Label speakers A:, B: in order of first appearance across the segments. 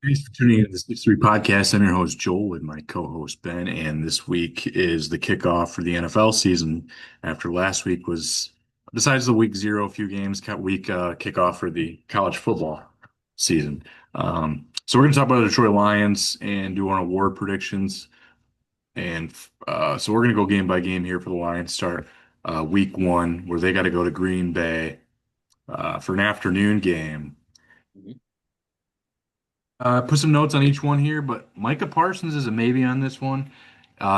A: Thanks for tuning in to the 6Three podcast. I'm your host, Joel, with my co-host, Ben. And this week is the kickoff for the NFL season after last week was, besides the week zero, few games, kickoff for the college football season. So we're going to talk about the Detroit Lions and do our award predictions. And so we're going to go game by game here for the Lions. Start week one, where they got to go to Green Bay for an afternoon game.
B: Mhm.
A: Put some notes on each one here, but Micah Parsons is a maybe on this one.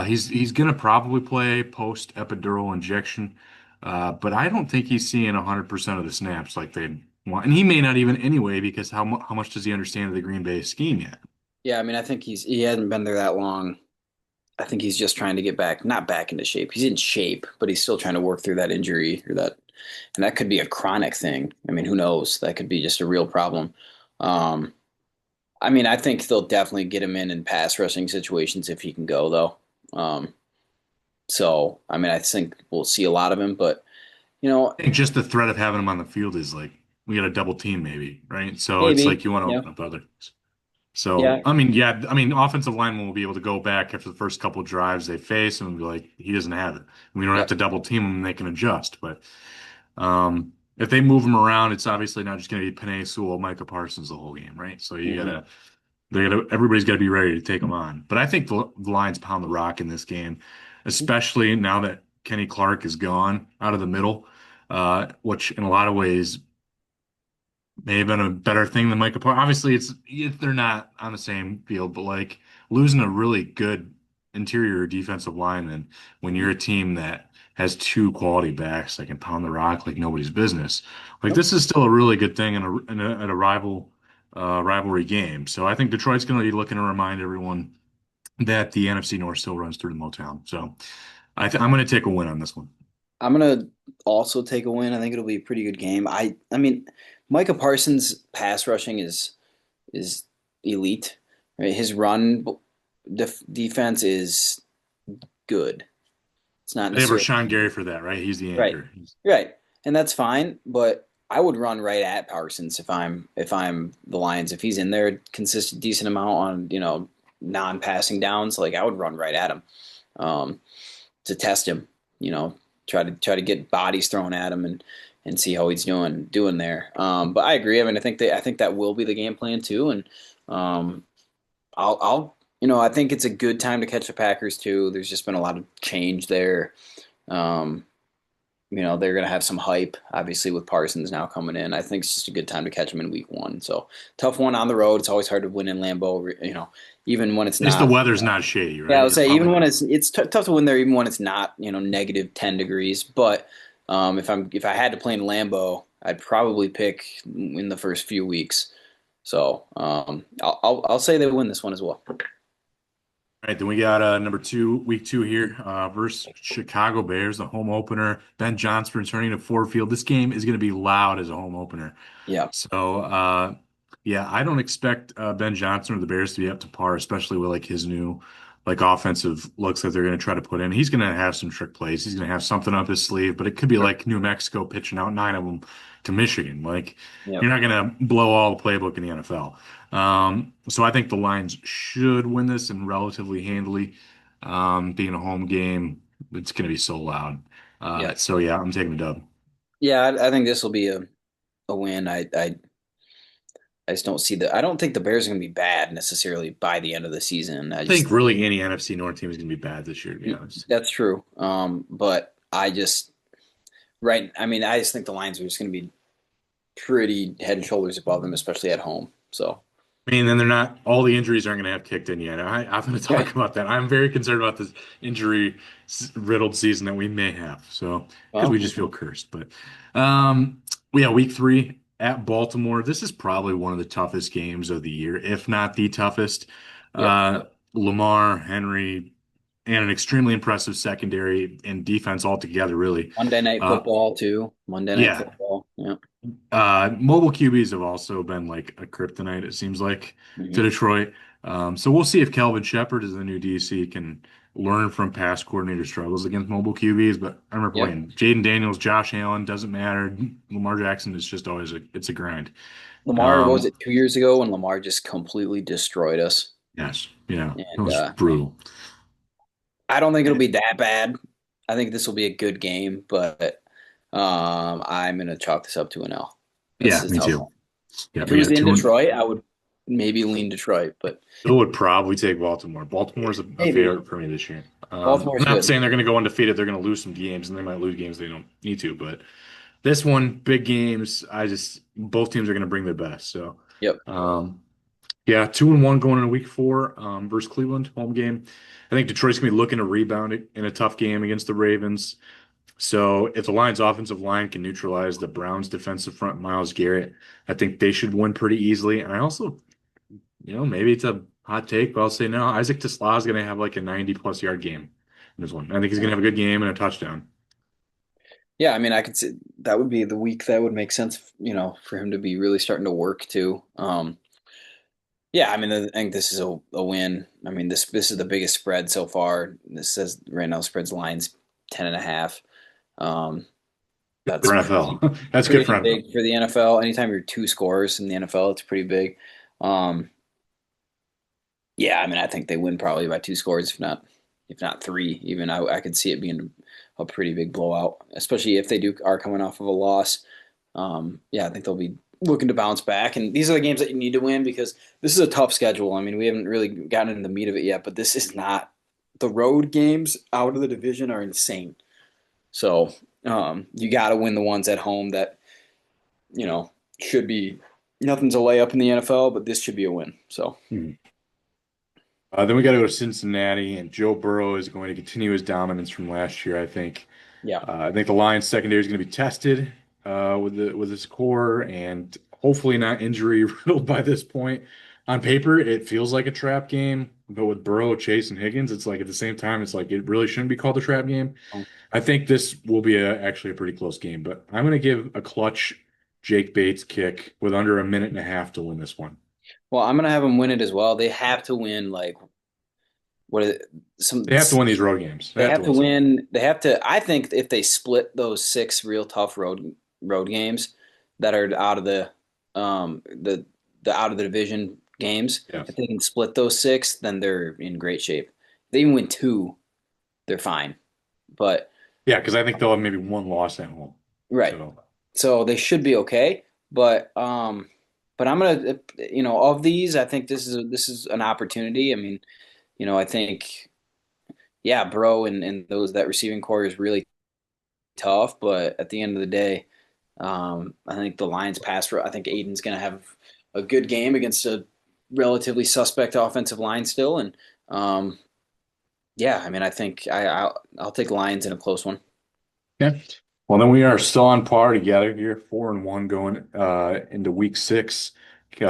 A: He's gonna probably play post epidural injection, but I don't think he's seeing 100% of the snaps like they want, and he may not even anyway because how much does he understand of the Green Bay scheme yet?
B: Yeah, I mean, I think he hasn't been there that long. I think he's just trying to get back, not back into shape. He's in shape, but he's still trying to work through that injury or that, and that could be a chronic thing. I mean, who knows? That could be just a real problem. Um, I mean, I think they'll definitely get him in pass rushing situations if he can go though. Um, so, I mean, I think we'll see a lot of him, but you know,
A: I think just the threat of having him on the field is like we got a double team maybe, right? So it's
B: maybe,
A: like you want to
B: yeah,
A: open up others. So,
B: yeah,
A: I mean, yeah, I mean, offensive lineman will be able to go back after the first couple of drives they face and be like, he doesn't have it. We don't have
B: yeah,
A: to double team him and they can adjust. But if they move him around, it's obviously not just going to be Penei Sewell, Micah Parsons the whole game, right? So
B: hmm
A: everybody's got to be ready to take them on. But I think the Lions pound the rock in this game, especially now that Kenny Clark is gone out of the middle, which in a lot of ways may have been a better thing than Micah Parsons. Obviously, they're not on the same field, but like losing a really good interior defensive lineman when you're a team that has two quality backs that can pound the rock like nobody's business. Like
B: yep.
A: this is still a really good thing at a rivalry game. So I think Detroit's going to be looking to remind everyone that the NFC North still runs through the Motown. So I'm going to take a win on this one.
B: I'm gonna also take a win. I think it'll be a pretty good game. I mean, Micah Parsons' pass rushing is elite. Right? His run defense is good. It's not
A: They have
B: necessarily
A: Rashawn Gary for that, right? He's the
B: right,
A: anchor.
B: right, and that's fine. But I would run right at Parsons if I'm the Lions. If he's in there consistent decent amount on non-passing downs, like I would run right at him. Um, to test him. You know, try to get bodies thrown at him and see how he's doing there. But I agree. I mean, I think that will be the game plan too. And um, I'll I think it's a good time to catch the Packers too. There's just been a lot of change there. Um, they're going to have some hype, obviously, with Parsons now coming in. I think it's just a good time to catch them in week one. So tough one on the road. It's always hard to win in Lambeau, even when it's
A: At least the
B: not.
A: weather's not shady,
B: Yeah, I
A: right?
B: would
A: You're
B: say even
A: probably
B: when it's tough to win there, even when it's not negative 10 degrees. But if I had to play in Lambeau, I'd probably pick in the first few weeks. So I'll say they win this one as well.
A: right. Then we got number two, week two here versus Chicago Bears, the home opener. Ben Johnson returning to Ford Field. This game is going to be loud as a home opener.
B: Yeah,
A: So, yeah, I don't expect Ben Johnson or the Bears to be up to par, especially with like his new like offensive looks that they're going to try to put in. He's going to have some trick plays. He's going to have something up his sleeve, but it could be
B: sure.
A: like New Mexico pitching out nine of them to Michigan. Like
B: Yep.
A: you're not going to blow all the playbook in the NFL. So I think the Lions should win this and relatively handily. Being a home game, it's going to be so loud.
B: Yeah.
A: So yeah, I'm taking the dub.
B: Yeah, I think this will be a win. I just don't see I don't think the Bears are going to be bad necessarily by the end of the season.
A: I think really any NFC North team is going to be bad this year, to be honest.
B: That's true. But right. I mean, I just think the Lions are just going to be pretty head and shoulders above them, especially at home. So,
A: I mean, then they're not, all the injuries aren't going to have kicked in yet. I'm going to talk
B: right.
A: about that. I'm very concerned about this injury riddled season that we may have. So, because
B: Well,
A: we just feel cursed. But, um, yeah, week three at Baltimore. This is probably one of the toughest games of the year, if not the toughest.
B: yep.
A: Lamar, Henry, and an extremely impressive secondary and defense altogether, really.
B: Monday Night
A: Uh,
B: Football too. Monday Night
A: yeah,
B: Football. Yeah.
A: Mobile QBs have also been like a kryptonite, it seems like, to
B: hmm
A: Detroit. So we'll see if Kelvin Shepard, as the new DC, can learn from past coordinator struggles against mobile QBs. But I remember
B: Yep.
A: playing Jaden Daniels, Josh Allen, doesn't matter. Lamar Jackson is just always it's a grind.
B: Lamar, what was
A: Um,
B: it, 2 years ago when Lamar just completely destroyed us?
A: yes, yeah, it
B: And
A: was brutal.
B: I don't think it'll be that bad. I think this will be a good game, but I'm gonna chalk this up to an L. This
A: Yeah,
B: is a
A: me
B: tough
A: too.
B: one.
A: Yeah,
B: If it
A: but yeah,
B: was in
A: 2-1.
B: Detroit, I would maybe lean Detroit, but
A: It would probably take Baltimore. Baltimore's a
B: maybe
A: favorite for me this year. I'm
B: Baltimore's
A: not
B: good.
A: saying they're going to go undefeated. They're going to lose some games, and they might lose games they don't need to. But this one, big games. Both teams are going to bring their best. So,
B: Yep.
A: um, yeah, 2-1 going into week four versus Cleveland home game. I think Detroit's going to be looking to rebound it in a tough game against the Ravens. So if the Lions' offensive line can neutralize the Browns' defensive front, Myles Garrett, I think they should win pretty easily. And I also maybe it's a hot take, but I'll say no. Isaac Tesla is going to have like a 90 plus yard game in this one. I think he's going to have a good game and a touchdown.
B: Yeah, I mean, I could see that would be the week that would make sense, for him to be really starting to work too. Yeah, I mean, I think this is a win. I mean, this is the biggest spread so far. This says right now spreads lines 10.5. Um, that's
A: For NFL. That's good for
B: pretty
A: NFL.
B: big for the NFL. Anytime you're two scores in the NFL, it's pretty big. Um, yeah, I mean, I think they win probably by two scores, if not three. Even I could see it being a pretty big blowout, especially if they are coming off of a loss. Yeah, I think they'll be looking to bounce back, and these are the games that you need to win because this is a tough schedule. I mean, we haven't really gotten into the meat of it yet, but this is not the road games out of the division are insane. So you got to win the ones at home that you know should be nothing's a layup in the NFL, but this should be a win. So
A: Hmm. Then we got to go to Cincinnati, and Joe Burrow is going to continue his dominance from last year, I think.
B: yeah,
A: I think the Lions secondary is going to be tested with his core and hopefully not injury riddled by this point. On paper, it feels like a trap game, but with Burrow, Chase, and Higgins, it's like at the same time, it's like it really shouldn't be called a trap game. I think this will be actually a pretty close game, but I'm going to give a clutch Jake Bates kick with under a minute and a half to win this one.
B: well, I'm gonna have them win it as well. They have to win like what is it?
A: They have to win these road games. They
B: They
A: have to
B: have to
A: win some.
B: win. They have to. I think if they split those six real tough road games that are out of the out of the division games,
A: Yes.
B: if they can split those six, then they're in great shape. If they even win two, they're fine. But
A: Yeah, because I think they'll have maybe one loss at home.
B: right,
A: So
B: so they should be okay. But I'm gonna of these, I think this is an opportunity. I mean, I think yeah, bro, and those that receiving core is really tough, but at the end of the day, I think the Lions I think Aiden's going to have a good game against a relatively suspect offensive line still, and yeah, I mean, I think I'll take Lions in a close one.
A: yeah. Well, then we are still on par together here, 4-1 going into week six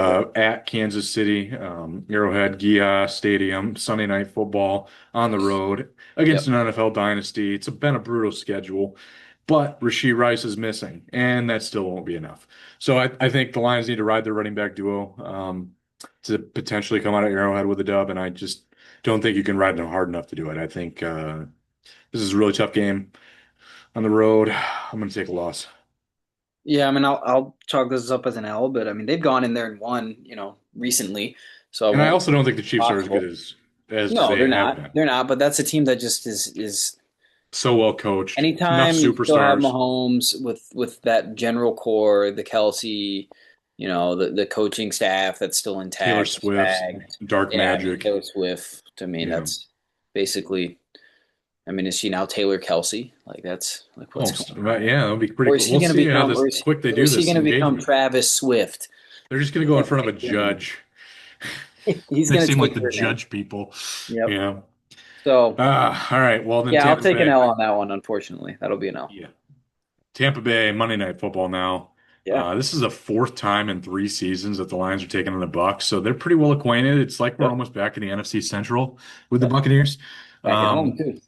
B: Yep.
A: at Kansas City, Arrowhead Gia Stadium, Sunday night football on the road against
B: Yep.
A: an NFL dynasty. It's been a brutal schedule, but Rashee Rice is missing, and that still won't be enough. So I think the Lions need to ride their running back duo to potentially come out of Arrowhead with a dub, and I just don't think you can ride them hard enough to do it. I think this is a really tough game on the road. I'm going to take a loss.
B: Yeah, I mean, I'll chalk this up as an L, but I mean, they've gone in there and won, recently, so I
A: And I
B: won't
A: also don't think the Chiefs are as good
B: possible.
A: as
B: No,
A: they
B: they're
A: have
B: not.
A: been.
B: They're not. But that's a team that just is
A: So well coached, enough
B: anytime you still have
A: superstars.
B: Mahomes with that general core, the Kelsey, the coaching staff that's still
A: Taylor
B: intact, the
A: Swift,
B: Spags.
A: Dark
B: Yeah, I mean
A: Magic.
B: Taylor Swift. I mean
A: Yeah,
B: that's basically. I mean, is she now Taylor Kelsey? Like that's like what's
A: almost.
B: going on there?
A: Yeah, that'll be pretty
B: Or is
A: cool.
B: he
A: We'll
B: going to
A: see how
B: become?
A: this quick they
B: Or
A: do
B: is he
A: this
B: going to become
A: engagement.
B: Travis Swift?
A: They're just going to go in front of a judge.
B: He's
A: They
B: going to
A: seem like
B: take
A: the
B: her name.
A: judge people.
B: Yep.
A: Yeah.
B: So
A: All right. Well, then
B: yeah, I'll
A: Tampa
B: take an
A: Bay.
B: L on that one. Unfortunately, that'll be an L.
A: Yeah. Tampa Bay Monday Night Football now.
B: Yeah.
A: This is the fourth time in 3 seasons that the Lions are taking on the Bucks, so they're pretty well acquainted. It's like we're
B: Yep.
A: almost back in the NFC Central with the
B: Yep.
A: Buccaneers.
B: Back at home
A: Um,
B: too.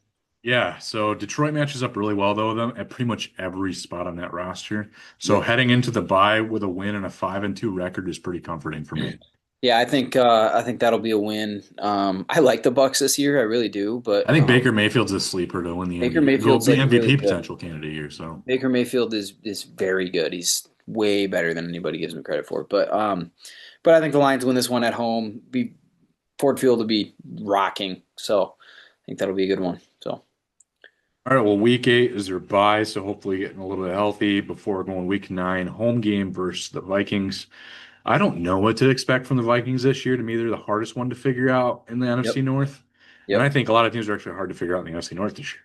A: yeah, so Detroit matches up really well though with them at pretty much every spot on that roster. So
B: Yep.
A: heading into the bye with a win and a 5-2 record is pretty comforting for me.
B: Yeah, I think that'll be a win. I like the Bucks this year, I really do,
A: I
B: but
A: think Baker Mayfield's a sleeper to win the
B: Baker
A: MVP, go
B: Mayfield's
A: be
B: like really
A: MVP
B: good.
A: potential candidate here. So
B: Baker Mayfield is very good. He's way better than anybody gives them credit for. But I think the Lions win this one at home. Be Ford Field will be rocking, so I think that'll be a good one. So
A: All right, well, week 8 is their bye, so hopefully getting a little bit healthy before going week 9, home game versus the Vikings. I don't know what to expect from the Vikings this year. To me, they're the hardest one to figure out in the NFC
B: yep,
A: North. And I
B: yep,
A: think a lot of teams are actually hard to figure out in the NFC North this year.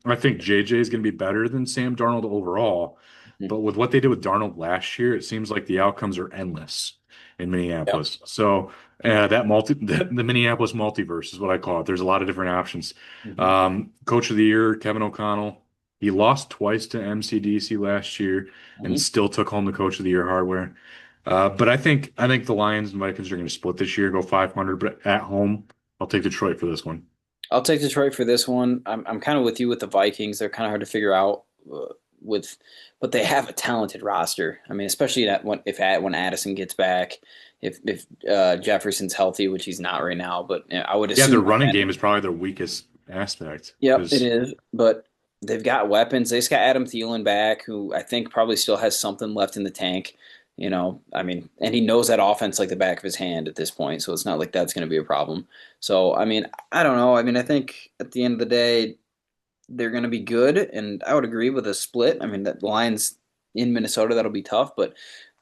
A: I think JJ is going to be better than Sam Darnold overall.
B: mhm,
A: But with what they did with Darnold last year, it seems like the outcomes are endless in
B: yep,
A: Minneapolis. So the Minneapolis multiverse is what I call it. There's a lot of different options.
B: mhm,
A: Coach of the year, Kevin O'Connell. He lost twice to MCDC last year and
B: mhm.
A: still took home the Coach of the Year hardware. But I think the Lions and Vikings are going to split this year, go 500. But at home, I'll take Detroit for this one.
B: I'll take Detroit for this one. I'm kind of with you with the Vikings. They're kind of hard to figure out with, but they have a talented roster. I mean, especially when Addison gets back, if Jefferson's healthy, which he's not right now, but I would
A: Yeah, their
B: assume by
A: running game
B: then.
A: is probably their weakest aspect
B: Yep, it
A: because
B: is. But they've got weapons. They just got Adam Thielen back, who I think probably still has something left in the tank. I mean, and he knows that offense like the back of his hand at this point, so it's not like that's going to be a problem. So, I mean, I don't know. I mean, I think at the end of the day, they're going to be good, and I would agree with a split. I mean, that Lions in Minnesota, that'll be tough, but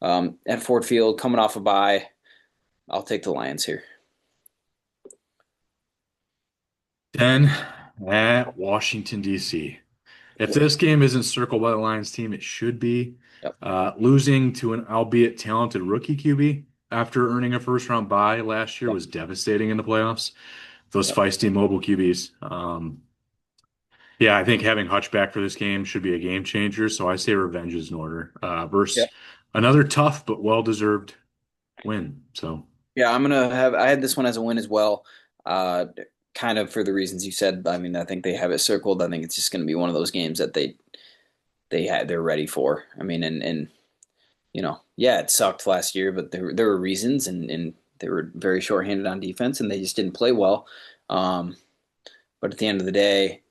B: at Ford Field, coming off a bye, I'll take the Lions here.
A: 10 at Washington, D.C. If this game isn't circled by the Lions team, it should be.
B: Yep,
A: Losing to an albeit talented rookie QB after earning a first round bye last year
B: yep,
A: was devastating in the playoffs. Those
B: yep,
A: feisty mobile QBs. Yeah, I think having Hutch back for this game should be a game changer. So I say revenge is in order versus
B: yep.
A: another tough but well deserved win. So
B: Yeah, I had this one as a win as well. Uh, Kind of for the reasons you said. I mean, I think they have it circled. I think it's just going to be one of those games that they're ready for. I mean, and yeah, it sucked last year, but there were reasons, and they were very shorthanded on defense, and they just didn't play well. Um, but at the end of the day,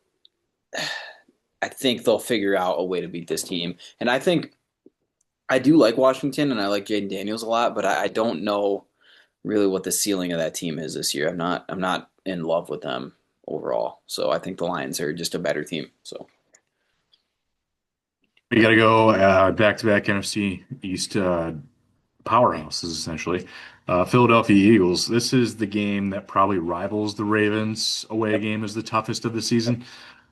B: I think they'll figure out a way to beat this team. And I think I do like Washington, and I like Jaden Daniels a lot, but I don't know really what the ceiling of that team is this year. I'm not in love with them overall. So I think the Lions are just a better team. So
A: you got to go back to back NFC East powerhouses, essentially. Philadelphia Eagles. This is the game that probably rivals the Ravens away
B: yep.
A: game as the toughest of the season.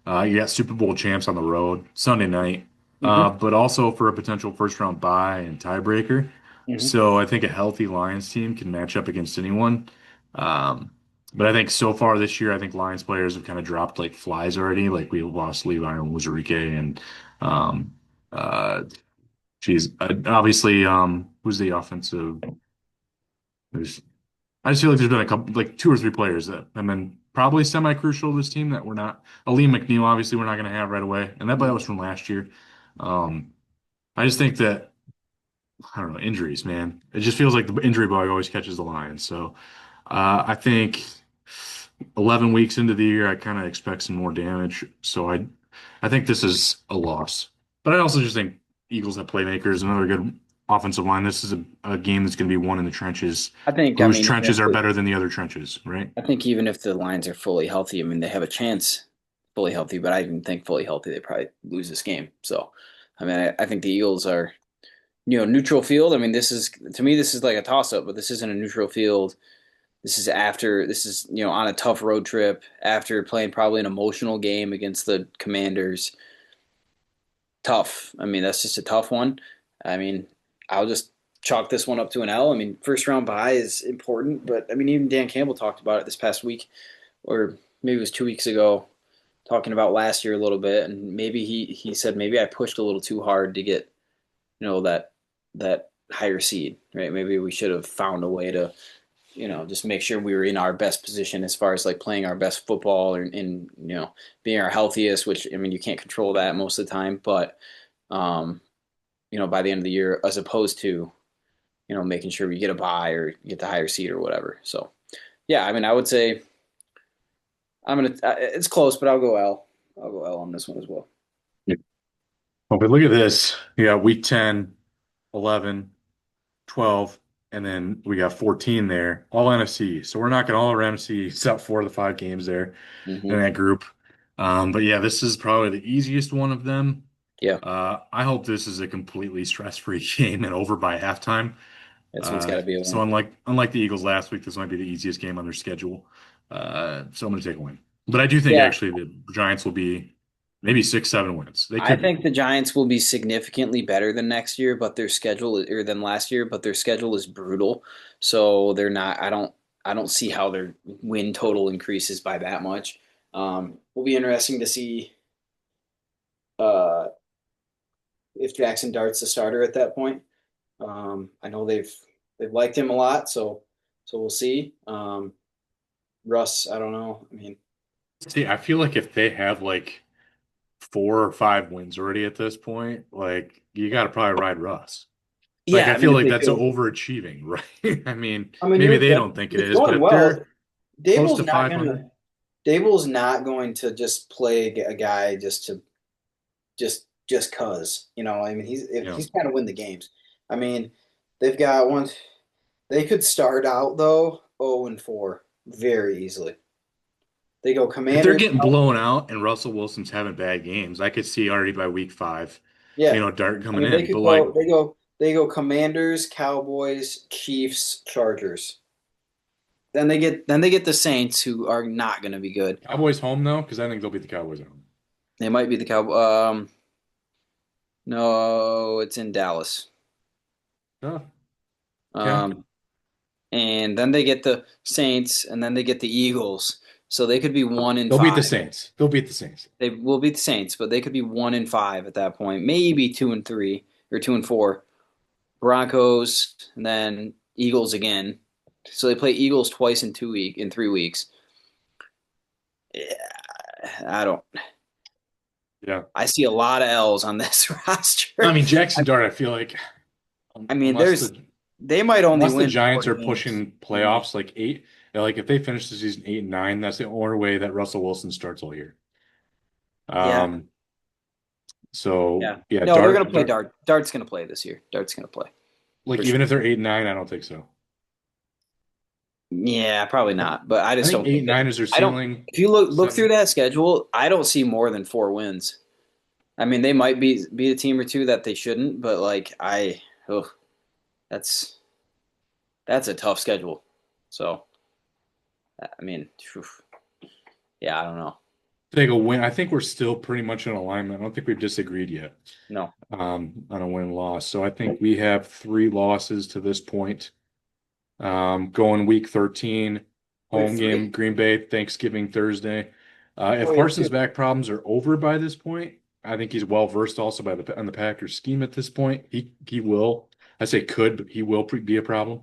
A: You got Super Bowl champs on the road Sunday night,
B: Hmm.
A: but also for a potential first round bye and tiebreaker.
B: Hmm.
A: So I think a healthy Lions team can match up against anyone. Um, but I think so far this year, I think Lions players have kind of dropped like flies already. Like we lost Levi and Wuzurike and um, uh, obviously who's the offensive? There's I just feel like there's been a couple, like two or three players that have been probably semi-crucial to this team that we're not. Aleem McNeil, obviously, we're not going to have right away, and that was from last year. Um, I just think that I don't know injuries, man. It just feels like the injury bug always catches the Lions. So I think 11 weeks into the year, I kind of expect some more damage. So I think this is a loss. But I also just think Eagles have playmakers, another good offensive line. This is a game that's going to be won in the trenches,
B: I
A: whose
B: mean, even
A: trenches
B: if
A: are better than the other trenches, right?
B: I think even if the Lions are fully healthy, I mean, they have a chance fully healthy, but I even think fully healthy, they probably lose this game. So, I mean, I think the Eagles are, neutral field. I mean, to me, this is like a toss up, but this isn't a neutral field. This is, on a tough road trip after playing probably an emotional game against the Commanders. Tough. I mean, that's just a tough one. I mean, I'll just chalk this one up to an L. I mean, first round bye is important, but I mean, even Dan Campbell talked about it this past week, or maybe it was 2 weeks ago, talking about last year a little bit, and maybe he said maybe I pushed a little too hard to get that higher seed, right? Maybe we should have found a way to just make sure we were in our best position as far as like playing our best football and being our healthiest, which I mean you can't control that most of the time, but um, by the end of the year, as opposed to making sure we get a bye or get the higher seed or whatever. So yeah, I mean I would say it's close, but I'll go L. I'll go L on this one as well.
A: Yeah. Okay, look at this. Yeah, week 10. 11, 12, and then we got 14 there, all NFC. So we're knocking all our NFC except for the 5 games there in
B: Hmm.
A: that group. But yeah, this is probably the easiest one of them.
B: Yeah,
A: I hope this is a completely stress-free game and over by halftime.
B: this one's got to be a
A: So
B: win.
A: unlike the Eagles last week, this might be the easiest game on their schedule. So I'm going to take a win. But I do think
B: Yeah,
A: actually the Giants will be maybe 6, 7 wins. They
B: I
A: could be.
B: think the Giants will be significantly better than next year, but their schedule or than last year, but their schedule is brutal. So they're not. I don't see how their win total increases by that much. Will be interesting to see uh, if Jackson Dart's the starter at that point. I know they've liked him a lot, so we'll see. Russ, I don't know. I mean,
A: See, I feel like if they have like 4 or 5 wins already at this point, like you got to probably ride Russ. Like
B: yeah.
A: I
B: I mean,
A: feel
B: if
A: like
B: they
A: that's
B: feel,
A: overachieving, right? I mean,
B: I mean,
A: maybe
B: you're
A: they don't think it
B: it's
A: is, but
B: going
A: if
B: well.
A: they're close
B: Dable's
A: to
B: not
A: 500,
B: gonna. Dable's not going to just play a guy just to just cause I mean
A: you know,
B: he's trying to win the games. I mean they've got one. They could start out though 0-4 very easily. They go
A: if they're
B: Commanders.
A: getting blown out and Russell Wilson's having bad games, I could see already by week 5,
B: Yeah,
A: Dart
B: I
A: coming
B: mean they
A: in. But
B: could
A: like,
B: go. They go Commanders, Cowboys, Chiefs, Chargers. Then they get the Saints who are not going to be good.
A: Cowboys home though, because I think they'll beat the Cowboys at home.
B: They might be the Cowboys. No, it's in Dallas.
A: Oh, okay.
B: Um, and then they get the Saints, and then they get the Eagles. So they could be one and
A: They'll beat the
B: five.
A: Saints. They'll beat the Saints.
B: They will beat the Saints, but they could be 1-5 at that point. Maybe 2-3 or 2-4. Broncos, and then Eagles again. So they play Eagles twice in 3 weeks. Yeah, I don't.
A: Yeah.
B: I see a lot of L's on this
A: I
B: roster.
A: mean,
B: I,
A: Jackson Dart, I feel like
B: I mean,
A: unless
B: there's
A: the
B: they might only
A: unless the
B: win
A: Giants
B: four
A: are
B: games.
A: pushing
B: I mean,
A: playoffs like 8, like if they finish the season 8 and 9, that's the only way that Russell Wilson starts all year.
B: yeah,
A: Um, so
B: yeah.
A: yeah,
B: No, they're gonna
A: Dart,
B: play
A: Dart,
B: Dart. Dart's gonna play this year. Dart's gonna play
A: like
B: for
A: even
B: sure.
A: if they're 8 and 9, I don't think so.
B: Yeah, probably not. But I
A: I
B: just
A: think
B: don't
A: eight
B: think
A: and
B: that.
A: nine is their
B: I don't.
A: ceiling.
B: If you look through
A: 7.
B: that schedule, I don't see more than 4 wins. I mean, they might be a team or two that they shouldn't, but oh, that's that's a tough schedule. So I mean, phew, yeah, I don't know.
A: Take a win. I think we're still pretty much in alignment. I don't think we've disagreed yet
B: No,
A: on a win loss. So I think we have 3 losses to this point. Going week 13,
B: we have
A: home
B: three.
A: game, Green Bay, Thanksgiving Thursday.
B: Oh,
A: If
B: we have two.
A: Carson's back problems are over by this point, I think he's well versed also by on the Packers scheme at this point. He will, I say could, but he will be a problem.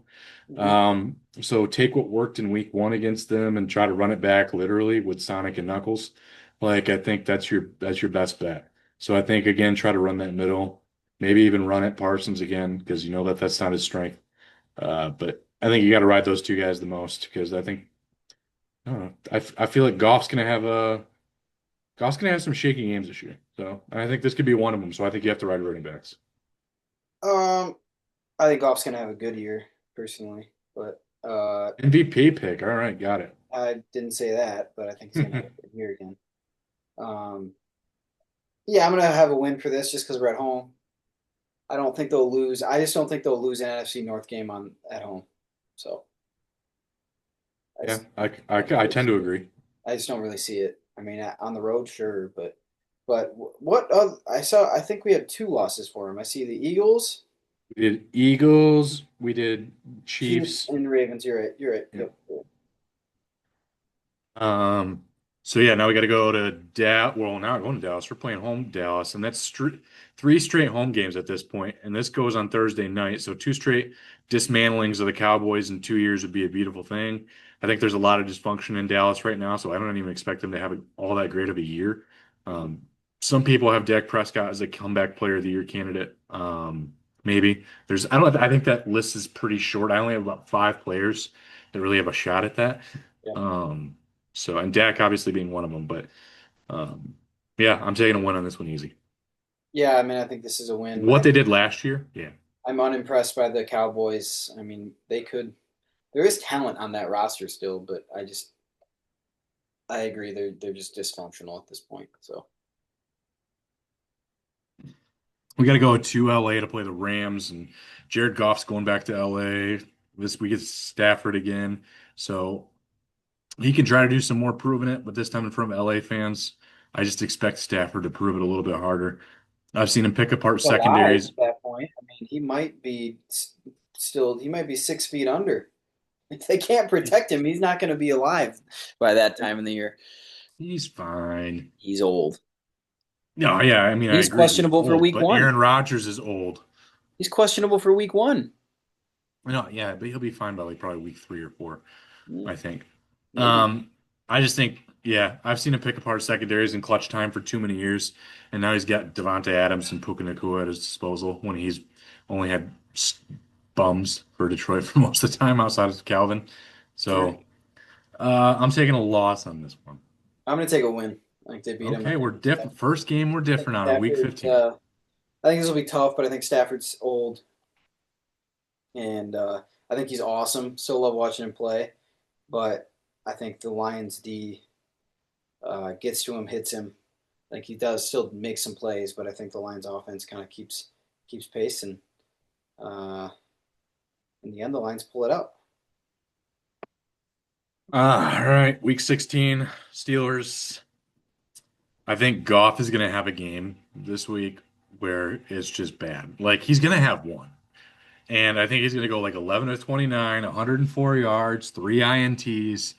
B: Mhm.
A: So take what worked in week 1 against them and try to run it back literally with Sonic and Knuckles. Like I think that's your best bet. So I think again, try to run that middle, maybe even run at Parsons again because you know that that's not his strength. But I think you got to ride those 2 guys the most because I don't know. I feel like Goff's gonna have some shaky games this year. So I think this could be one of them. So I think you have to ride running backs.
B: Um, I think Goff's gonna have a good year personally, but
A: MVP pick. All right, got it.
B: I didn't say that, but I think he's gonna have a good year again. Um, yeah, I'm gonna have a win for this just because we're at home. I don't think they'll lose. I just don't think they'll lose an NFC North game on at home. So I
A: Yeah,
B: just
A: I
B: don't really
A: tend
B: see
A: to
B: it.
A: agree.
B: I just don't really see it. I mean, on the road, sure, but what I saw, I think we had two losses for him. I see the Eagles,
A: We did Eagles. We did
B: Chiefs,
A: Chiefs.
B: and Ravens. You're right. You're right.
A: Yeah.
B: Yep.
A: Um, so yeah, now we got to go to Dallas. Well, now we're going to Dallas. We're playing home Dallas, and that's 3 straight home games at this point. And this goes on Thursday night. So 2 straight dismantlings of the Cowboys in 2 years would be a beautiful thing. I think there's a lot of dysfunction in Dallas right now, so I don't even expect them to have all that great of a year. Um, some people have Dak Prescott as a comeback player of the year candidate. Maybe I don't. I think that list is pretty short. I only have about 5 players that really have a shot at that.
B: Yeah.
A: Um, and Dak obviously being one of them, but um, yeah, I'm taking a win on this one easy.
B: Yeah. I mean, I think this is a win, but
A: What they did last year, yeah.
B: I'm unimpressed by the Cowboys. I mean, they could. There is talent on that roster still, but I agree they're just dysfunctional at this point. So
A: We got to go to LA to play the Rams, and Jared Goff's going back to LA. This week it's Stafford again. So he can try to do some more proving it, but this time in front of LA fans, I just expect Stafford to prove it a little bit harder. I've seen him pick apart
B: alive
A: secondaries.
B: at that point. I mean, he might be still. He might be 6 feet under. If they can't protect him, he's not going to be alive by that time in the year.
A: He's fine.
B: He's old.
A: No, yeah, I mean, I
B: He's
A: agree he's
B: questionable for
A: old,
B: week
A: but
B: one.
A: Aaron Rodgers is old.
B: He's questionable for week one.
A: No, yeah, but he'll be fine by like probably week 3 or 4,
B: Mm,
A: I think.
B: maybe.
A: Um, I just think, yeah, I've seen him pick apart secondaries in clutch time for too many years, and now he's got Devontae Adams and Puka Nacua at his disposal when he's only had bums for Detroit for most of the time outside of Calvin.
B: Sure.
A: So I'm taking a loss on this one.
B: I'm going to take a win. I think they beat him.
A: Okay, we're different. First game, we're
B: I think
A: different on week
B: Stafford.
A: 15.
B: I think this will be tough, but I think Stafford's old, and I think he's awesome. Still love watching him play, but I think the Lions D gets to him, hits him. Like he does still make some plays, but I think the Lions offense kind of keeps pace, and uh, in the end, the Lions pull it out.
A: All right, week 16, Steelers. I think Goff is going to have a game this week where it's just bad. Like he's going to have one. And I think he's going to go like 11 to 29, 104 yards, 3 INTs,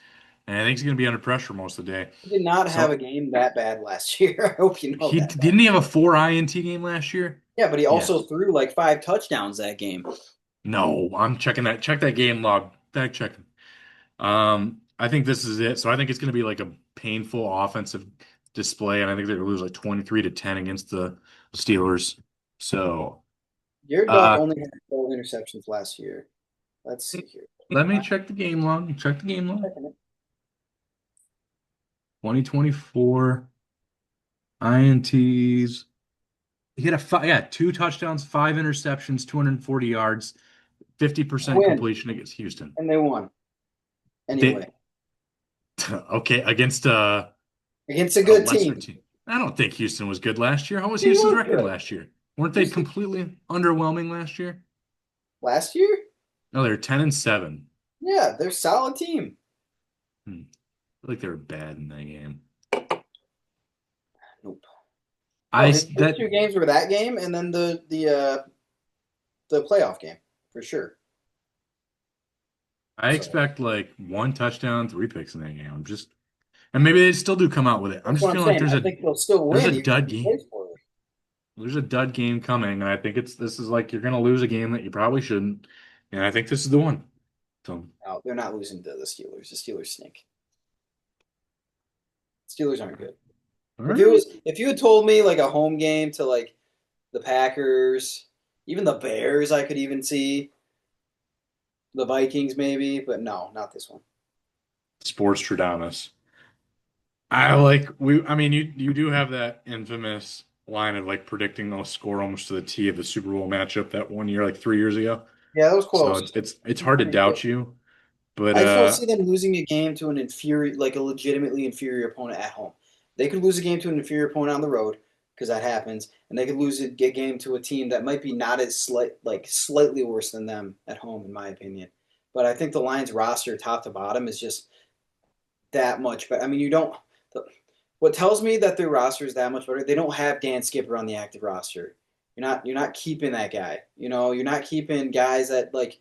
A: and I think he's going to be under pressure most of the day.
B: He did not have a
A: So
B: game that bad last year. I hope you know
A: he
B: that.
A: didn't he have a 4 INT game last year?
B: Yeah, but he
A: Yes.
B: also threw like 5 touchdowns that game.
A: No, I'm checking that. Check that game log. Back checking. I think this is it. So I think it's going to be like a painful offensive display, and I think they're going to lose like 23-10 against the Steelers. So,
B: Jared Goff
A: uh,
B: only had 12 interceptions last year. Let's see here.
A: let me check the game log. Check the game log. 2024 INTs. He had yeah, 2 touchdowns, 5 interceptions, 240 yards, 50%
B: Win,
A: completion against Houston.
B: and they won
A: They
B: anyway
A: okay against
B: against a
A: a
B: good
A: lesser
B: team.
A: team. I don't think Houston was good last year. How was
B: They
A: Houston's
B: were
A: record
B: good.
A: last year? Weren't they
B: Houston
A: completely underwhelming last year?
B: last year.
A: No, they're 10-7.
B: Yeah, they're a solid team.
A: I feel like they were bad in that game.
B: Nope.
A: I
B: No,
A: s-
B: his first
A: that
B: two games were that game, and then the playoff game for sure.
A: I
B: So
A: expect like 1 touchdown, 3 picks in that game. And maybe they still do come out with it. I'm
B: that's
A: just
B: what I'm
A: feeling like
B: saying. I think they'll still
A: there's a
B: win even if
A: dud
B: he
A: game.
B: plays for it.
A: There's a dud game coming, and I think this is like you're gonna lose a game that you probably shouldn't. And I think this is the one. So
B: No, they're not losing to the Steelers. The Steelers stink. Steelers aren't good.
A: all right.
B: If you had told me like a home game to like the Packers, even the Bears, I could even see the Vikings maybe, but no, not this one.
A: Sports Stradamus. I mean you do have that infamous line of like predicting they'll score almost to the T of the Super Bowl matchup that one year, like 3 years ago.
B: Yeah, that was
A: So
B: close.
A: it's hard to doubt you. But
B: I just don't see them losing a game to an inferior, like a legitimately inferior opponent at home. They could lose a game to an inferior opponent on the road because that happens, and they could lose a game to a team that might be not as slightly worse than them at home, in my opinion. But I think the Lions roster, top to bottom, is just that much better. I mean, you don't. What tells me that their roster is that much better? They don't have Dan Skipper on the active roster. You're not keeping that guy. You're not keeping guys that like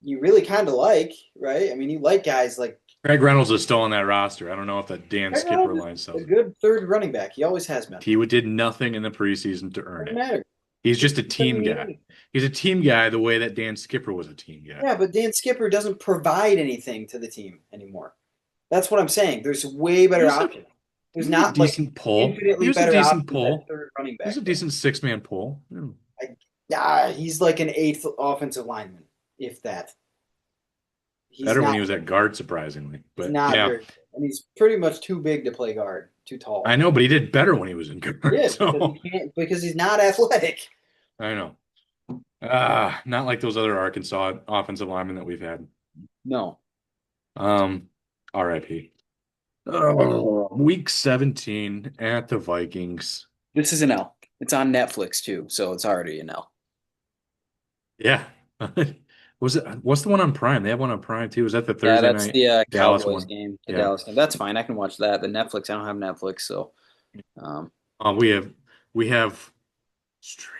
B: you really kind of like, right? I mean, you like guys like
A: Craig Reynolds is still on that roster. I don't know if that Dan
B: Greg
A: Skipper
B: Reynolds
A: line
B: is
A: sells
B: a
A: it.
B: good third running back. He always has been.
A: He did nothing in the preseason to earn
B: Doesn't
A: it.
B: matter.
A: He's
B: Just
A: just a
B: doesn't
A: team
B: mean
A: guy.
B: anything.
A: He's a team guy the way that Dan Skipper was a team guy.
B: Yeah, but Dan Skipper doesn't provide anything to the team anymore. That's what I'm saying. There's way
A: He
B: better
A: was a
B: options.
A: he
B: There's
A: was a
B: not like
A: decent pull. He
B: infinitely
A: was a
B: better
A: decent
B: options at
A: pull.
B: third running
A: He was a
B: back though.
A: decent 6-man pull. Yeah.
B: Yeah, he's like an eighth offensive lineman, if that. He's
A: Better when he
B: not.
A: was at guard, surprisingly.
B: He's
A: But
B: not
A: yeah,
B: very good, and he's pretty much too big to play guard, too
A: I
B: tall.
A: know, but he did better when he was in
B: He
A: guard.
B: is because
A: So
B: he can't because he's not athletic.
A: I know. Not like those other Arkansas offensive linemen that we've had.
B: No,
A: Um, RIP. Oh, week 17 at the Vikings.
B: this is an L. It's on Netflix too, so it's already an L.
A: Yeah. What's the one on Prime? They have one on Prime too. Is that the
B: Yeah,
A: Thursday
B: that's
A: night
B: the
A: Dallas
B: Cowboys
A: one?
B: game, the
A: Yeah.
B: Dallas game. That's fine. I can watch that. The Netflix. I don't have Netflix, so um,
A: We have streaming.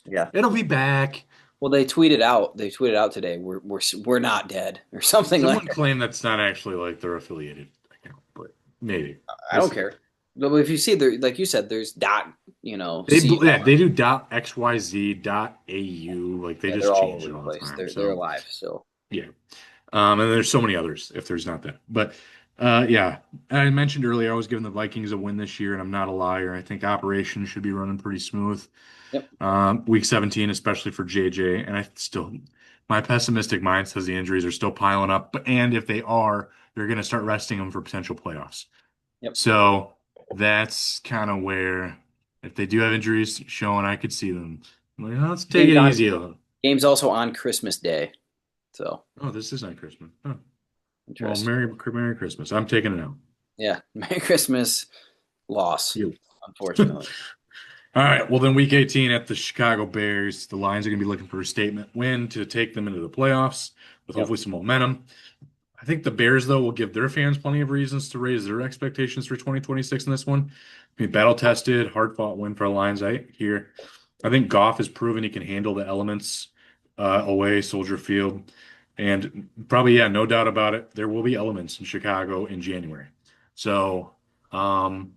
B: yeah.
A: It'll be back.
B: Well, they tweeted out. They tweeted out today. We're not dead or something like
A: Someone
B: that.
A: claimed that's not actually like their affiliated account, but maybe.
B: I
A: We'll
B: don't
A: see.
B: care. But if you see there, like you said, there's dot. You know,
A: They
B: C.
A: yeah, they do .xyz .au, like they
B: Yeah, they're
A: just
B: all
A: change
B: over
A: it
B: the
A: all the
B: place.
A: time.
B: They're
A: So
B: alive still.
A: yeah. And there's so many others if there's not that. But yeah, I mentioned earlier I was giving the Vikings a win this year, and I'm not a liar. I think operations should be running pretty smooth.
B: Yep.
A: Week 17, especially for JJ, and my pessimistic mind says the injuries are still piling up. And if they are, they're going to start resting them for potential playoffs.
B: Yep.
A: So that's kind of where, if they do have injuries showing, I could see them. Like, let's take
B: Games
A: it
B: on
A: easy.
B: games also on Christmas Day. So
A: Oh, this is not Christmas. Huh. Well,
B: interesting.
A: Merry Christmas. I'm taking it out.
B: Yeah. Merry Christmas. Loss,
A: You.
B: unfortunately.
A: All right. Well, then week 18 at the Chicago Bears, the Lions are going to be looking for a statement win to take them into the playoffs with
B: Yep.
A: hopefully some momentum. I think the Bears, though, will give their fans plenty of reasons to raise their expectations for 2026 in this one. I mean, battle tested, hard fought win for the Lions I here. I think Goff has proven he can handle the elements away, Soldier Field. And probably, yeah, no doubt about it, there will be elements in Chicago in January. So, um,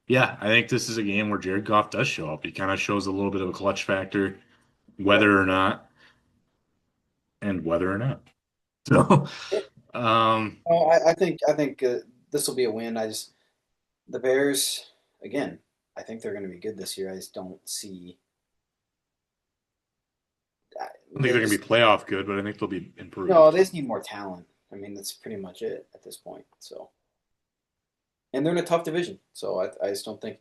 A: yeah, I think this is a game where Jared Goff does show up. He kind of shows a little bit of a clutch factor,
B: Yep.
A: whether or not, and whether or not. So, um,
B: Oh, I think this will be a win. I just the Bears again. I think they're going to be good this year. I just don't see.
A: I think
B: They
A: they're going to
B: just
A: be playoff good, but I think they'll be
B: no.
A: improved.
B: They just need more talent. I mean, that's pretty much it at this point. So, and they're in a tough division. So I just don't think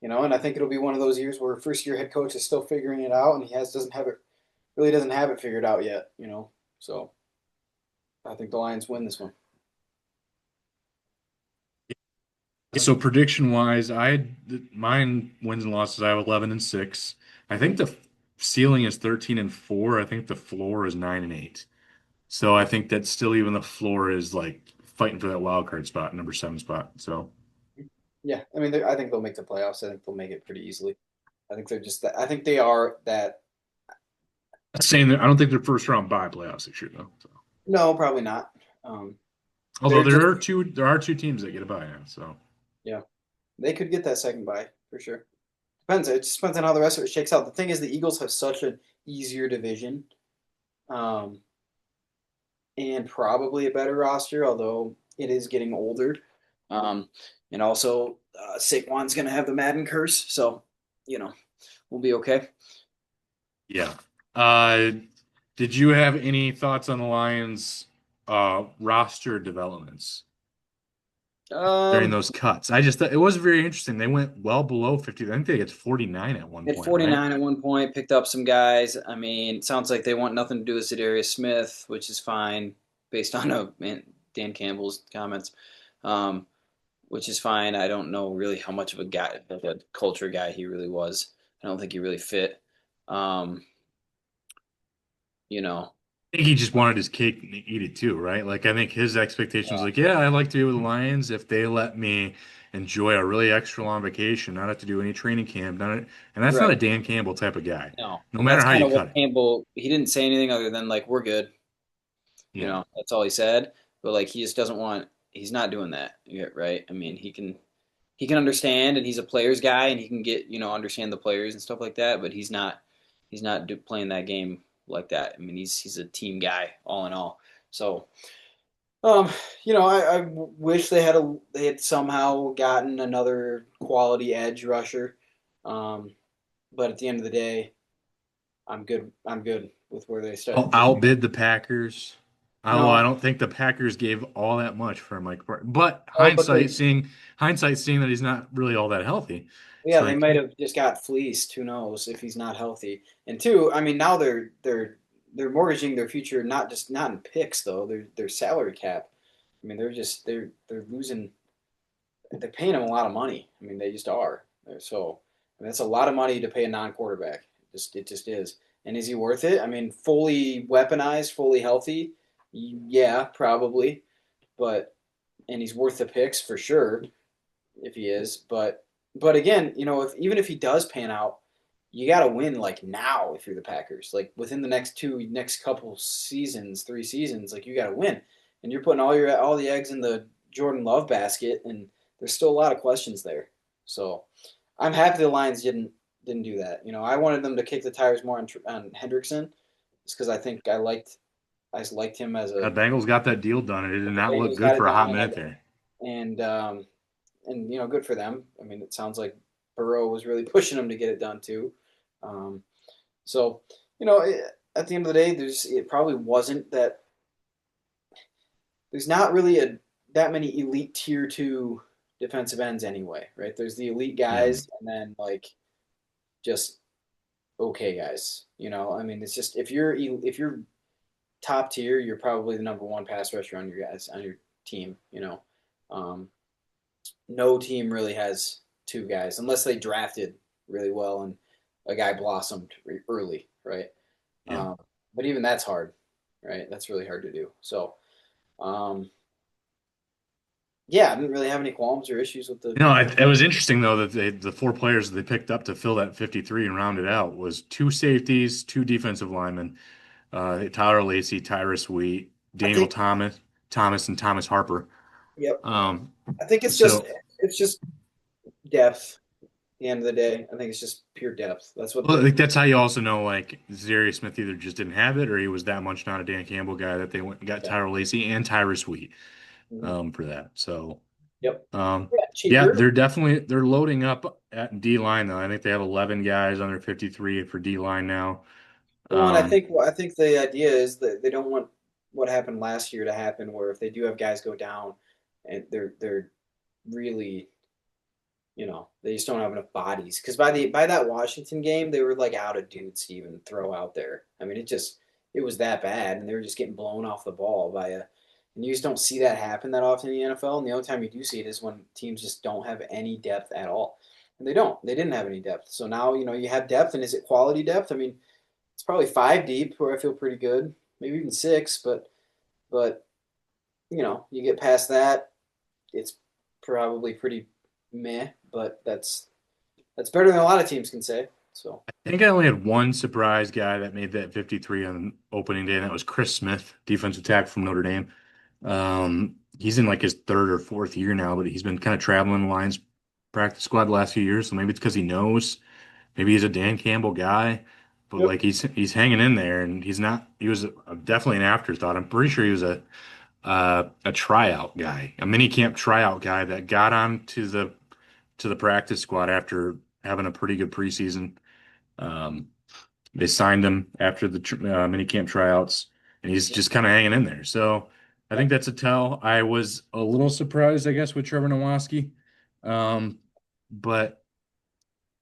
B: And I think it'll be one of those years where first year head coach is still figuring it out, and he has doesn't have it figured out yet. So I think the Lions win this one.
A: So prediction wise, mine wins and losses. I have 11 and 6. I think the ceiling is 13 and 4. I think the floor is 9 and 8. So I think that still even the floor is like fighting for that wild card spot, number 7 spot. So
B: Yeah, I mean, I think they'll make the playoffs. I think they'll make it pretty easily. I think they're just that. I think they are that.
A: saying that I don't think they're first round bye playoffs this year though. So.
B: No, probably not. Um,
A: Although
B: they're just
A: there are two teams that get a bye now. So
B: yeah, they could get that second bye for sure. Depends. It just depends on how the rest of it shakes out. The thing is, the Eagles have such an easier division, um, and probably a better roster, although it is getting older. Um, and also, Saquon's going to have the Madden curse, so you know we'll be okay.
A: yeah. Uh, did you have any thoughts on the Lions roster developments during
B: Um,
A: those cuts? I just thought it was very interesting. They went well below 50. I think they get 49 at one
B: at
A: point, right?
B: 49 at one point, picked up some guys. I mean, sounds like they want nothing to do with Zadarius Smith, which is fine based on Dan Campbell's comments, um, which is fine. I don't know really how much of a guy, of a culture guy he really was. I don't think he really fit. Um, you know,
A: I think he just wanted his cake and eat it too, right? Like I think his expectation was like, yeah, I'd like to be with the Lions if they let me enjoy a really extra long vacation, not have to do any training camp, and that's not a
B: right.
A: Dan Campbell type of guy,
B: No,
A: no
B: and
A: matter
B: that's
A: how
B: kind
A: you
B: of what
A: cut it.
B: Campbell. He didn't say anything other than like we're good.
A: Yeah.
B: That's all he said. But like he just doesn't want. He's not doing that. Yeah, right. I mean, he can understand, and he's a players guy, and he can get understand the players and stuff like that. But he's not playing that game like that. I mean, he's a team guy all in all. So um, I wish they had somehow gotten another quality edge rusher. Um, but at the end of the day, I'm good. I'm good with where they
A: I'll
B: start.
A: outbid the Packers. Well, I
B: No,
A: don't think the Packers gave all that much for Mike Park. But
B: oh, but
A: hindsight seeing that he's not really all that healthy. It's
B: yeah, they
A: like,
B: might have just got fleeced. Who knows if he's not healthy? And two, I mean, now they're mortgaging their future not in picks though. Their salary cap. I mean, they're losing. They're paying him a lot of money. I mean, they just are. So I mean, that's a lot of money to pay a non-quarterback. It just is. And is he worth it? I mean, fully weaponized, fully healthy. Yeah, probably. But and he's worth the picks for sure if he is. But again, if even if he does pan out, you got to win like now if you're the Packers. Like within the next couple seasons, 3 seasons, like you got to win. And you're putting all the eggs in the Jordan Love basket, and there's still a lot of questions there. So I'm happy the Lions didn't do that. I wanted them to kick the tires more on Hendrickson, just because I liked him as
A: the
B: a
A: Bengals got that deal done, and it did
B: the
A: not look
B: Bengals
A: good
B: got it
A: for a hot
B: done,
A: minute there.
B: and good for them. I mean, it sounds like Burrow was really pushing them to get it done too. Um, so at the end of the day, it probably wasn't that. There's not really that many elite tier 2 defensive ends anyway, right? There's the elite
A: Yeah.
B: guys, and then like just okay guys. I mean, it's just if you're top tier, you're probably the number one pass rusher on your team. Um, no team really has two guys unless they drafted really well and a guy blossomed early, right?
A: Yeah.
B: Um, but even that's hard, right? That's really hard to do. So, um, yeah, I didn't really have any qualms or issues with the.
A: It was interesting though that the four players that they picked up to fill that 53 and round it out was two safeties, two defensive linemen, Tyler Lacey, Tyrus Wheat,
B: I
A: Daniel
B: think,
A: Thomas, and Thomas Harper.
B: yep.
A: Um,
B: I think
A: so
B: it's just depth. At the end of the day, I think it's just pure depth. That's what
A: well,
B: the.
A: like that's how you also know like Zarius Smith either just didn't have it or he was that much not a Dan Campbell guy that they went and got
B: Yeah.
A: Tyler Lacey and Tyrus Wheat
B: Mhm.
A: for that. So
B: Yep.
A: um,
B: Yeah,
A: yeah,
B: cheaper.
A: they're loading up at D line though. I think they have 11 guys under 53 for D line now.
B: Well, and I
A: Um,
B: think I think the idea is that they don't want what happened last year to happen, where if they do have guys go down, and they're really, they just don't have enough bodies. Because by that Washington game, they were like out of dudes to even throw out there. I mean, it was that bad, and they were just getting blown off the ball by a. And you just don't see that happen that often in the NFL. And the only time you do see it is when teams just don't have any depth at all, and they don't. They didn't have any depth. So now you have depth, and is it quality depth? I mean, it's probably 5 deep where I feel pretty good, maybe even 6, but you get past that, it's probably pretty meh. But that's better than a lot of teams can say. So
A: I think I only had one surprise guy that made that 53 on opening day, and that was Chris Smith, defensive tackle from Notre Dame. He's in like his third or fourth year now, but he's been kind of traveling the Lions practice squad the last few years. So maybe it's because he knows. Maybe he's a Dan Campbell guy, but
B: yep,
A: like he's hanging in there, and he was definitely an afterthought. I'm pretty sure he was a tryout guy, a mini camp tryout guy that got on to the practice squad after having a pretty good preseason. Um, they signed him after the mini camp tryouts, and he's
B: yep,
A: just kind of hanging in there. So I think
B: yep.
A: that's a tell. I was a little surprised, I guess, with Trevor Nowaski, um, but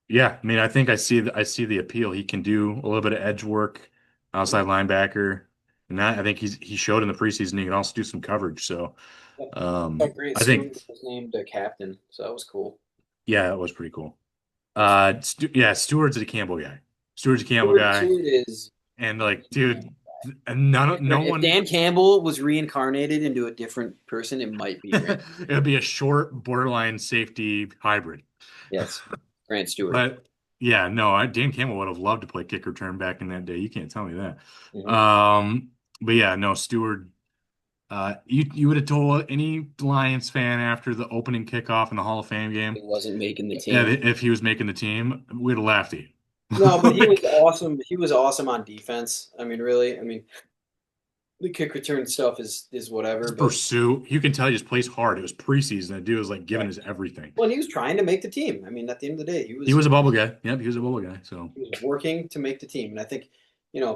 A: yeah, I mean, I think I see the appeal. He can do a little bit of edge work, outside linebacker, and I think he showed in the preseason he can also do some coverage. So
B: Yep. Oh, great!
A: I
B: Stewart
A: think
B: was named a captain, so that was cool.
A: yeah, it was pretty cool.
B: That's
A: Yeah, Stewart's a Campbell guy. Stewart's a Campbell
B: Stewart.
A: guy.
B: Stewart is.
A: And like, dude, no
B: If
A: one.
B: Dan Campbell was reincarnated into a different person, it might be Grant.
A: It would be a short borderline safety hybrid.
B: Yes, Grant Stewart.
A: But yeah, no, Dan Campbell would have loved to play kick return back in that day. You can't tell me that.
B: Hmm.
A: But yeah, no, Stewart. You would have told any Lions fan after the opening kickoff in the Hall of Fame
B: He
A: game,
B: wasn't making the
A: yeah,
B: team.
A: if he was making the team, we'd have laughed at you.
B: No, but he was
A: Like,
B: awesome. He was awesome on defense. I mean, really. I mean, the kick return stuff is whatever,
A: his
B: but
A: pursuit, you can tell he just plays hard. It was preseason. That dude was like giving
B: right.
A: his everything.
B: Well, and he was trying to make the team. I mean, at the end of the day, he
A: He
B: was
A: was a bubble guy. Yep, he was a bubble guy. So
B: he was working to make the team, and I think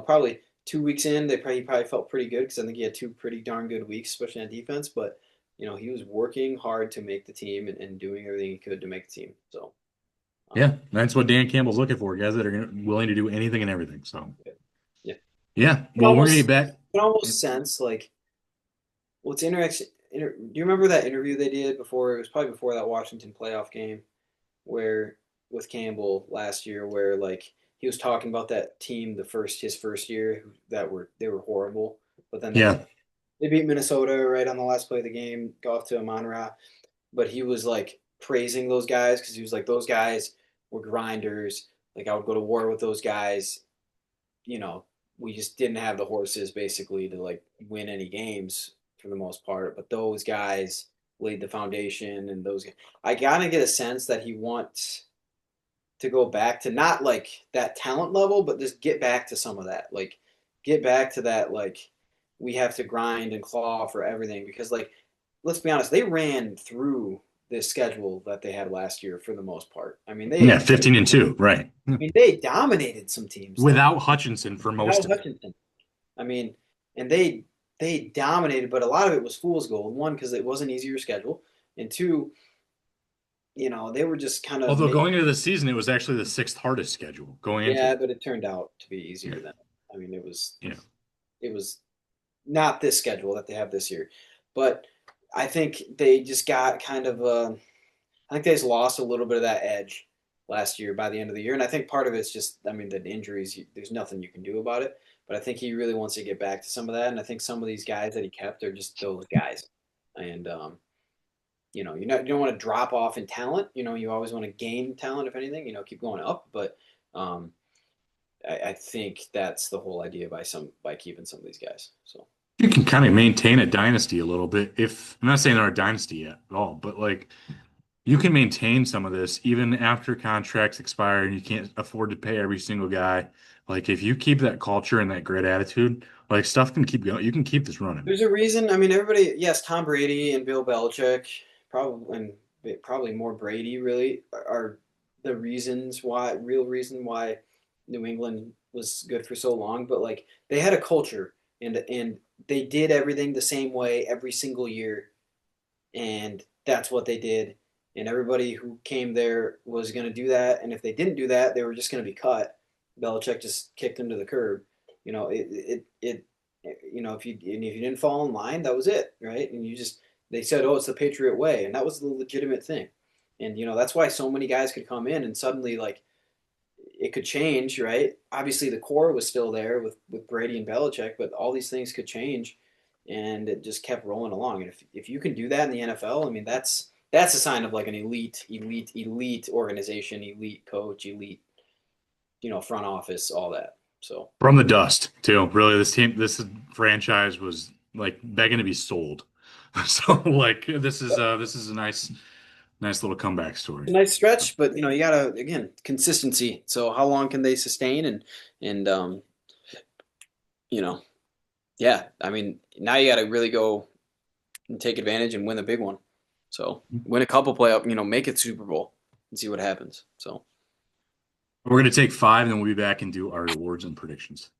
B: probably 2 weeks in, he probably felt pretty good because I think he had two pretty darn good weeks, especially on defense. But he was working hard to make the team and doing everything he could to make the team. So,
A: Yeah,
B: um,
A: that's what Dan Campbell's looking for, guys that are willing to do anything and everything. So,
B: yeah, yeah.
A: yeah,
B: It
A: well, we're gonna get
B: almost,
A: back.
B: it almost sense like what's interesting. Do you remember that interview they did before? It was probably before that Washington playoff game where with Campbell last year, where like he was talking about that team his first year they were horrible, but then
A: Yeah,
B: they beat Minnesota right on the last play of the game, go off to Amon-Ra. But he was like praising those guys because he was like those guys were grinders. Like I would go to war with those guys. You know, we just didn't have the horses basically to like win any games for the most part. But those guys laid the foundation, and I gotta get a sense that he wants to go back to not like that talent level, but just get back to some of that. Like get back to that like we have to grind and claw for everything because like let's be honest, they ran through this schedule that they had last year for the most part.
A: yeah, 15-2, right?
B: They dominated some teams though.
A: Without Hutchinson for most
B: Without
A: of it.
B: Hutchinson. I mean, and they dominated, but a lot of it was fool's gold. One, because it was an easier schedule, and two, they were just kind of
A: Although going into the season, it was actually the sixth hardest schedule going into
B: yeah,
A: it.
B: but it turned out to be
A: Yeah,
B: easier than
A: yeah.
B: it was not this schedule that they have this year, but I think they just got kind of I think they just lost a little bit of that edge last year by the end of the year, and I think part of it's just the injuries. There's nothing you can do about it, but I think he really wants to get back to some of that, and I think some of these guys that he kept are just those guys, and you don't want to drop off in talent. You always want to gain talent if anything. Keep going up, but um, I think that's the whole idea by keeping some of these guys. So
A: You can kind of maintain a dynasty a little bit. If I'm not saying they're a dynasty yet at all, but like you can maintain some of this even after contracts expire and you can't afford to pay every single guy. Like if you keep that culture and that great attitude, like stuff can keep going. You can keep this running.
B: there's a reason. I mean, everybody, yes, Tom Brady and Bill Belichick, probably more Brady, really are the real reason why New England was good for so long. But like they had a culture, and they did everything the same way every single year, and that's what they did. And everybody who came there was going to do that. And if they didn't do that, they were just going to be cut. Belichick just kicked them to the curb. You know, it if you didn't fall in line, that was it, right? And they said, oh, it's the Patriot way, and that was the legitimate thing. And that's why so many guys could come in and suddenly like it could change, right? Obviously, the core was still there with Brady and Belichick, but all these things could change, and it just kept rolling along. And if you can do that in the NFL, I mean, that's a sign of like an elite organization, elite coach, elite, front office, all that. So
A: From the dust, too. Really, this franchise was like begging to be sold. So like this is a nice little comeback story.
B: a nice stretch, but you gotta again consistency. So how long can they sustain and you know yeah, I mean now you gotta really go and take advantage and win the big one. So win a couple playoff, make it Super Bowl and see what happens. So
A: We're gonna take five, and then we'll be back and do our awards and predictions.